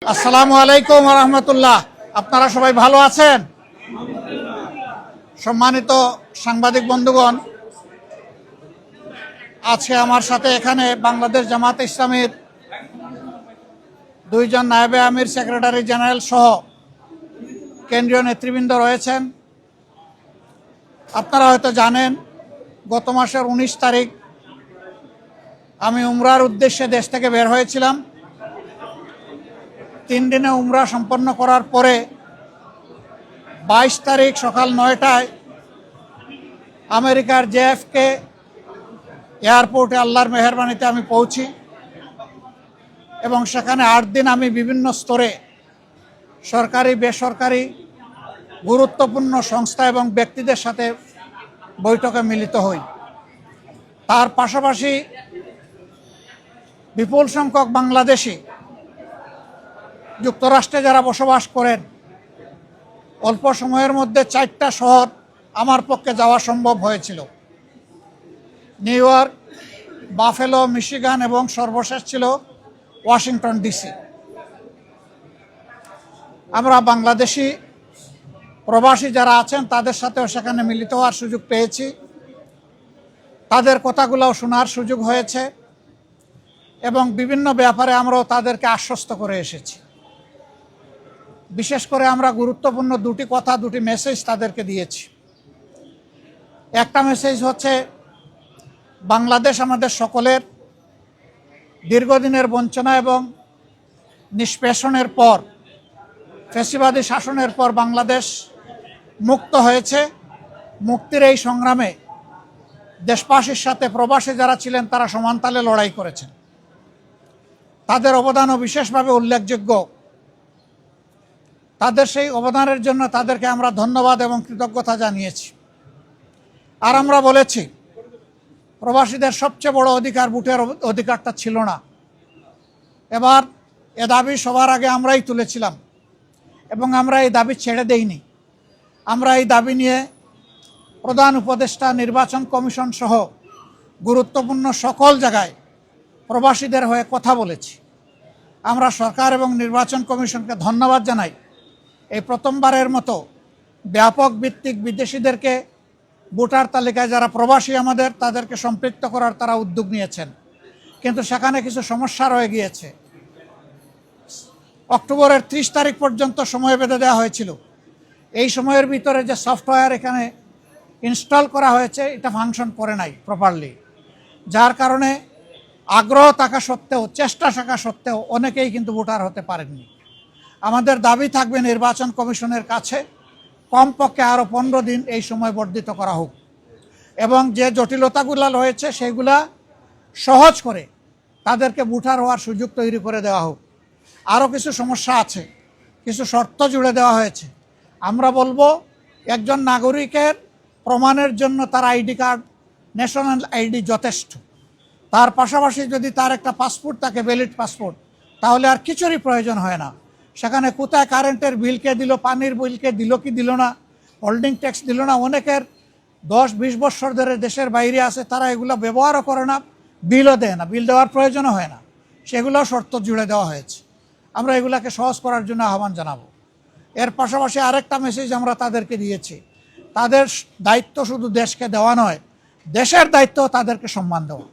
আসসালামু আলাইকুম ওয়া রাহমাতুল্লাহ। আপনারা সবাই ভালো আছেন? সম্মানিত সাংবাদিক বন্ধুগণ, আজকে আমার সাথে এখানে বাংলাদেশ জামায়াতে ইসলামীর দুইজন নায়েবে আমির, সেক্রেটারি জেনারেল সহ কেন্দ্রীয় নেতৃবৃন্দ রয়েছেন। আপনারা হয়তো জানেন, গত মাসের 19 তারিখ আমি উমরার উদ্দেশ্যে দেশ থেকে বের হয়েছিলাম। 3 দিনে উমরা সম্পন্ন করার পরে 22 তারিখ সকাল 9টায় আমেরিকার JFK এয়ারপোর্টে আল্লাহর মেহেরবানিতে আমি পৌঁছি এবং সেখানে 8 দিন আমি বিভিন্ন স্তরে সরকারি, বেসরকারি, গুরুত্বপূর্ণ সংস্থা এবং ব্যক্তিদের সাথে বৈঠকে মিলিত হই। তার পাশাপাশি বিপুল সংখ্যক বাংলাদেশি যুক্তরাষ্ট্রে যারা বসবাস করেন, অল্প সময়ের মধ্যে 4টা শহর আমার পক্ষে যাওয়া সম্ভব হয়েছিল: নিউ ইয়র্ক, বাফেলো, মিশিগান এবং সর্বশেষ ছিল ওয়াশিংটন DC। আমরা বাংলাদেশি প্রবাসী যারা আছেন তাদের সাথেও সেখানে মিলিত হওয়ার সুযোগ পেয়েছি, তাদের কথাগুলোও শোনার সুযোগ হয়েছে এবং বিভিন্ন ব্যাপারে আমরাও তাদেরকে আশ্বস্ত করে এসেছি। বিশেষ করে আমরা গুরুত্বপূর্ণ 2টি কথা, 2টি মেসেজ তাদেরকে দিয়েছি। একটা মেসেজ হচ্ছে, বাংলাদেশ আমাদের সকলের দীর্ঘদিনের বঞ্চনা এবং নিষ্পেষণের পর, ফ্যাসিবাদী শাসনের পর বাংলাদেশ মুক্ত হয়েছে। মুক্তির এই সংগ্রামে দেশবাসীর সাথে প্রবাসী যারা ছিলেন তারা সমানতালে লড়াই করেছেন। তাদের অবদানও বিশেষভাবে উল্লেখযোগ্য। তাদের সেই অবদানের জন্য তাদেরকে আমরা ধন্যবাদ এবং কৃতজ্ঞতা জানিয়েছি। আর আমরা বলেছি, প্রবাসীদের সবচেয়ে বড় অধিকার ভোটের অধিকারটা ছিল না। এবার এ দাবি সবার আগে আমরাই তুলেছিলাম এবং আমরা এই দাবি ছেড়ে দেইনি। আমরা এই দাবি নিয়ে প্রধান উপদেষ্টা, নির্বাচন কমিশন সহ গুরুত্বপূর্ণ সকল জায়গায় প্রবাসীদের হয়ে কথা বলেছি। আমরা সরকার এবং নির্বাচন কমিশনকে ধন্যবাদ জানাই। এই প্রথমবারের মতো ব্যাপক ভিত্তিক বিদেশিদেরকে ভোটার তালিকায় যারা প্রবাসী আমাদের, তাদেরকে সম্পৃক্ত করার তারা উদ্যোগ নিয়েছেন। কিন্তু সেখানে কিছু সমস্যা রয়ে গিয়েছে। অক্টোবরের 30 তারিখ পর্যন্ত সময় বেঁধে দেওয়া হয়েছিল। এই সময়ের ভিতরে যে সফটওয়্যার এখানে ইনস্টল করা হয়েছে, এটা ফাংশন করে নাই প্রপারলি, যার কারণে আগ্রহ থাকা সত্ত্বেও, চেষ্টা থাকা সত্ত্বেও অনেকেই কিন্তু ভোটার হতে পারেননি। আমাদের দাবি থাকবে নির্বাচন কমিশনের কাছে কমপক্ষে আরও 15 দিন এই সময় বর্ধিত করা হোক এবং যে জটিলতাগুলো রয়েছে সেগুলা সহজ করে তাদেরকে ভোটার হওয়ার সুযোগ তৈরি করে দেওয়া হোক। আরও কিছু সমস্যা আছে, কিছু শর্ত জুড়ে দেওয়া হয়েছে। আমরা বলবো, একজন নাগরিকের প্রমাণের জন্য তার আইডি কার্ড, ন্যাশনাল আইডি যথেষ্ট। তার পাশাপাশি যদি তার একটা পাসপোর্ট থাকে, ভ্যালিড পাসপোর্ট, তাহলে আর কিছুরই প্রয়োজন হয় না। সেখানে কোথায় কারেন্টের বিল কে দিল, পানির বিল কে দিল কি দিল না, হোল্ডিং ট্যাক্স দিল না, অনেকের 10-20 বছর ধরে দেশের বাইরে আছে, তারা এগুলো ব্যবহারও করে না, বিলও দেয় না, বিল দেওয়ার প্রয়োজনও হয় না। সেগুলোও শর্ত জুড়ে দেওয়া হয়েছে। আমরা এগুলাকে সহজ করার জন্য আহ্বান জানাবো। এর পাশাপাশি আরেকটা মেসেজ আমরা তাদেরকে দিয়েছি, তাদের দায়িত্ব শুধু দেশকে দেওয়া নয়, দেশের দায়িত্ব তাদেরকে সম্মান দেওয়া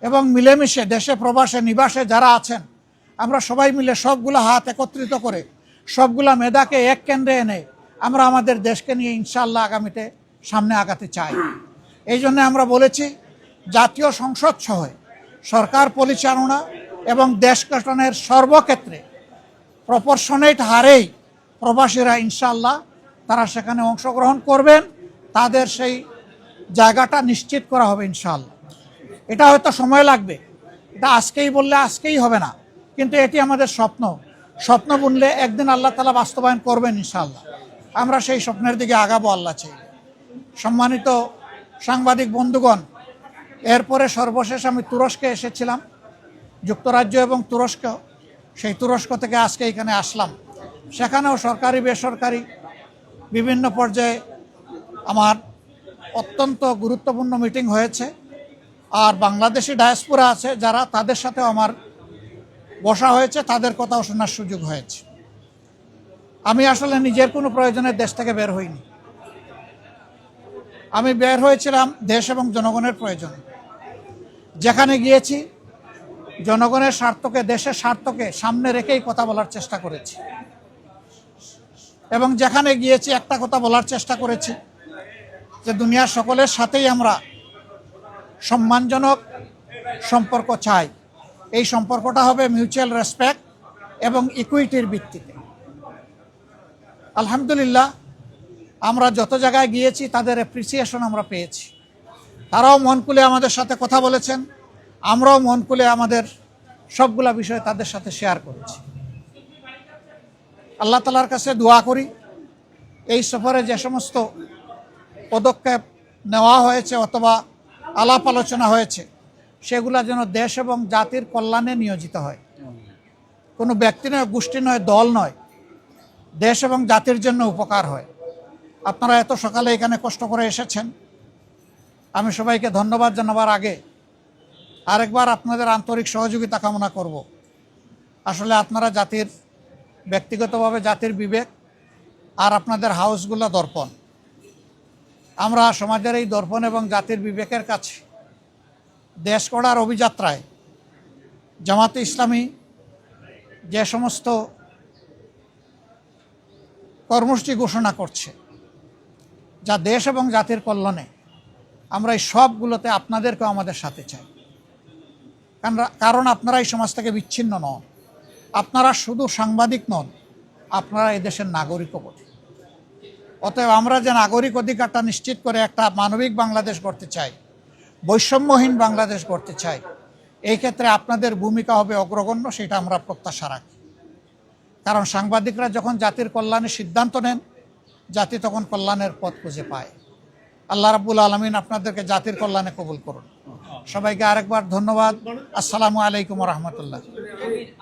এবং মিলেমিশে দেশে, প্রবাসে, নিবাসে যারা আছেন, আমরা সবাই মিলে সবগুলো হাত একত্রিত করে সবগুলা মেধাকে এক কেন্দ্রে এনে আমরা আমাদের দেশকে নিয়ে ইনশাআল্লাহ আগামীতে সামনে আগাতে চাই। এই জন্য আমরা বলেছি, জাতীয় সংসদ সহ সরকার পরিচালনা এবং দেশ গঠনের সর্বক্ষেত্রে প্রপোর্শনেট হারেই প্রবাসীরা ইনশাআল্লাহ তারা সেখানে অংশগ্রহণ করবেন। তাদের সেই জায়গাটা নিশ্চিত করা হবে ইনশাআল্লাহ। এটা হয়তো সময় লাগবে, এটা আজকেই বললে আজকেই হবে না, কিন্তু এটি আমাদের স্বপ্ন। স্বপ্ন বুনলে একদিন আল্লাহ তাআলা বাস্তবায়ন করবেন ইনশাআল্লাহ। আমরা সেই স্বপ্নের দিকে আগাবো আল্লাহ চাই। সম্মানিত সাংবাদিক বন্ধুগণ, এরপরে সর্বশেষ আমি তুরস্কে এসেছিলাম, যুক্তরাজ্য এবং তুরস্ক। সেই তুরস্ক থেকে আজকে এখানে আসলাম। সেখানেও সরকারি, বেসরকারি বিভিন্ন পর্যায়ে আমার অত্যন্ত গুরুত্বপূর্ণ মিটিং হয়েছে। আর বাংলাদেশি ডায়াসপোরা আছে যারা, তাদের সাথেও আমার বসা হয়েছে, তাদের কথাও শোনার সুযোগ হয়েছে। আমি আসলে নিজের কোনো প্রয়োজনে দেশ থেকে বের হইনি। আমি বের হয়েছিলাম দেশ এবং জনগণের প্রয়োজনে। যেখানে গিয়েছি জনগণের স্বার্থকে, দেশের স্বার্থকে সামনে রেখেই কথা বলার চেষ্টা করেছি, এবং যেখানে গিয়েছি একটা কথা বলার চেষ্টা করেছি যে দুনিয়ার সকলের সাথেই আমরা সম্মানজনক সম্পর্ক চাই। এই সম্পর্কটা হবে মিউচুয়াল রেসপেক্ট এবং ইকুইটির ভিত্তিতে। আলহামদুলিল্লাহ, আমরা যত জায়গায় গিয়েছি তাদের অ্যাপ্রিসিয়েশন আমরা পেয়েছি। তারাও মন খুলে আমাদের সাথে কথা বলেছেন, আমরাও মন খুলে আমাদের সবগুলা বিষয় তাদের সাথে শেয়ার করেছি। আল্লাহ তাআলার কাছে দোয়া করি এই সফরে যে সমস্ত পদক্ষেপ নেওয়া হয়েছে অথবা আলাপ আলোচনা হয়েছে সেগুলা যেন দেশ এবং জাতির কল্যাণে নিয়োজিত হয়। কোনো ব্যক্তি নয়, গোষ্ঠী নয়, দল নয়, দেশ এবং জাতির জন্য উপকার হয়। আপনারা এত সকালে এখানে কষ্ট করে এসেছেন, আমি সবাইকে ধন্যবাদ জানাবার আগে আরেকবার আপনাদের আন্তরিক সহযোগিতা কামনা করব। আসলে আপনারা জাতির, ব্যক্তিগতভাবে জাতির বিবেক, আর আপনাদের হাউসগুলো দর্পণ। আমরা সমাজের এই দর্পণ এবং জাতির বিবেকের কাছে দেশ গড়ার অভিযাত্রায় জামাতে ইসলামী যে সমস্ত কর্মসূচি ঘোষণা করছে যা দেশ এবং জাতির কল্যাণে, আমরা এই সবগুলোতে আপনাদেরকেও আমাদের সাথে চাই। কারণ আপনারা এই সমাজ থেকে বিচ্ছিন্ন নন, আপনারা শুধু সাংবাদিক নন, আপনারা এই দেশের নাগরিকও বটে। অতএব আমরা যে নাগরিক অধিকারটা নিশ্চিত করে একটা মানবিক বাংলাদেশ গড়তে চাই, বৈষম্যহীন বাংলাদেশ গড়তে চাই, এই ক্ষেত্রে আপনাদের ভূমিকা হবে অগ্রগণ্য, সেটা আমরা প্রত্যাশা রাখি। কারণ সাংবাদিকরা যখন জাতির কল্যাণের সিদ্ধান্ত নেন, জাতি তখন কল্যাণের পথ খুঁজে পায়। আল্লাহ রাব্বুল আলামিন আপনাদেরকে জাতির কল্যাণে কবুল করুন। সবাইকে আরেকবার ধন্যবাদ। আসসালামু আলাইকুম ওয়া রাহমাতুল্লাহ।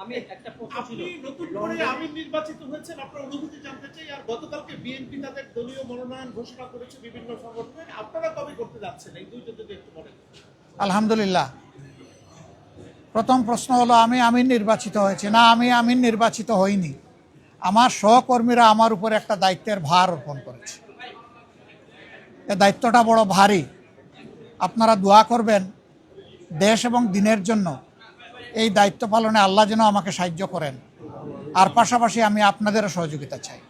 আপনি নতুন করে আমির নির্বাচিত হয়েছেন, আপনার অনুভূতি জানতে চাই। আর গতকালকে বিএনপি তাদের দলীয় মনোনয়ন ঘোষণা করেছে বিভিন্ন সংগঠনে, আপনারা কবে করতে যাচ্ছেন এই দুইটা যদি একটু বলেন। আলহামদুলিল্লাহ, প্রথম প্রশ্ন হলো আমি আমির নির্বাচিত হয়েছি না, আমি আমির নির্বাচিত হইনি। আমার সহকর্মীরা আমার উপর একটা দায়িত্বের ভার অর্পণ করেছে। এই দায়িত্বটা বড় ভারী। আপনারা দোয়া করবেন দেশ এবং দিনের জন্য এই দায়িত্ব পালনে আল্লাহ যেন আমাকে সাহায্য করেন। আর পাশাপাশি আমি আপনাদেরও সহযোগিতা চাই।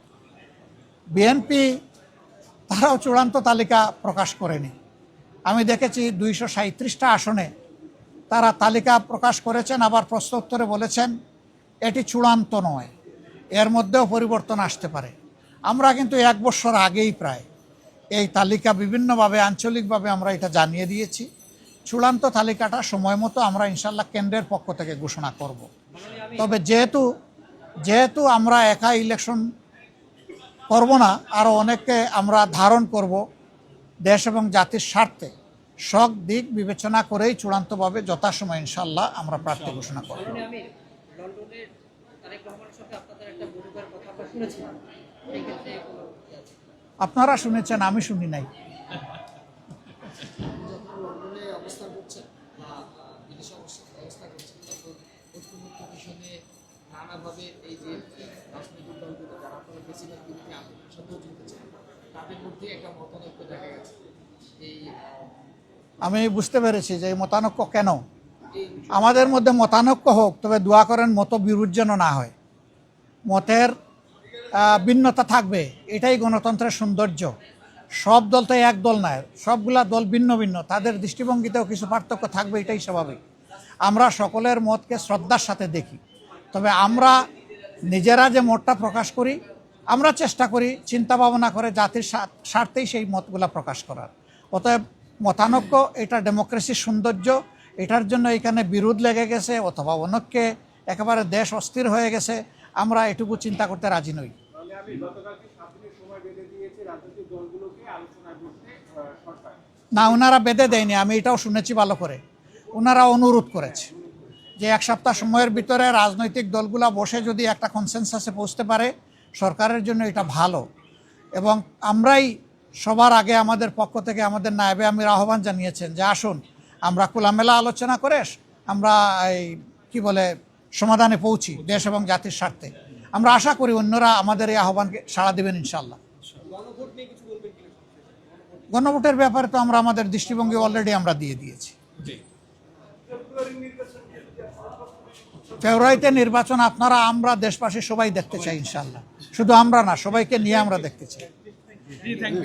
বিএনপি তারাও চূড়ান্ত তালিকা প্রকাশ করেনি। আমি দেখেছি 237টা আসনে তারা তালিকা প্রকাশ করেছেন, আবার প্রশ্ন উত্তরে বলেছেন এটি চূড়ান্ত নয়, এর মধ্যেও পরিবর্তন আসতে পারে। আমরা কিন্তু 1 বছর আগেই প্রায় এই তালিকা বিভিন্নভাবে আঞ্চলিকভাবে আমরা এটা জানিয়ে দিয়েছি। চূড়ান্ত তালিকাটা সময় মতো আমরা ইনশাল্লাহ কেন্দ্রের পক্ষ থেকে ঘোষণা করব। তবে যেহেতু আমরা একা ইলেকশন করব না, আরও অনেককে আমরা ধারণ করব, দেশ এবং জাতির স্বার্থে সব দিক বিবেচনা করেই চূড়ান্তভাবে যথাসময় ইনশাল্লাহ আমরা প্রার্থী ঘোষণা করব। আপনারা শুনেছেন, আমি শুনি নাই। আমি বুঝতে পেরেছি যে এই মতানৈক্য কেন। আমাদের মধ্যে মতানৈক্য হোক, তবে দোয়া করেন মত বিরোধ যেন না হয়। মতের ভিন্নতা থাকবে, এটাই গণতন্ত্রের সৌন্দর্য। সব দল তো এক দল নয়, সবগুলা দল ভিন্ন ভিন্ন, তাদের দৃষ্টিভঙ্গিতেও কিছু পার্থক্য থাকবে, এটাই স্বাভাবিক। আমরা সকলের মতকে শ্রদ্ধার সাথে দেখি। তবে আমরা নিজেরা যে মতটা প্রকাশ করি, আমরা চেষ্টা করি চিন্তা ভাবনা করে জাতির স্বার্থেই সেই মতগুলা প্রকাশ করার। অতএব মতানৈক্য এটা ডেমোক্রেসির সৌন্দর্য। এটার জন্য এখানে বিরোধ লেগে গেছে অথবা অনেককে একেবারে দেশ অস্থির হয়ে গেছে, আমরা এটুকু চিন্তা করতে রাজি নই। না, ওনারা বেঁধে দেয়নি, আমি এটাও শুনেছি ভালো করে। ওনারা অনুরোধ করেছে যে 1 সপ্তাহ সময়ের ভিতরে রাজনৈতিক দলগুলা বসে যদি একটা কনসেনসাসে পৌঁছতে পারে, সরকারের জন্য এটা ভালো। এবং আমরাই সবার আগে আমাদের পক্ষ থেকে আমাদের নায়েবে আমির আহ্বান জানিয়েছেন যে আসুন আমরা খোলামেলা আলোচনা করে আমরা সমাধানে পৌঁছি দেশ এবং জাতির স্বার্থে। আমরা আশা করি অন্যরা আমাদের এই আহ্বানকে সাড়া দেবেন ইনশাআল্লাহ। গণভোটের ব্যাপারে তো আমরা আমাদের দৃষ্টিভঙ্গি অলরেডি আমরা দিয়ে দিয়েছি। ফেব্রুয়ারিতে নির্বাচন আপনারা আমরা দেশবাসী সবাই দেখতে চাই ইনশাআল্লাহ, শুধু আমরা না, সবাইকে নিয়ে আমরা দেখতে চাই।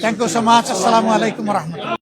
Thank you so much. আসসালামু আলাইকুম রহমতুল্লাহ।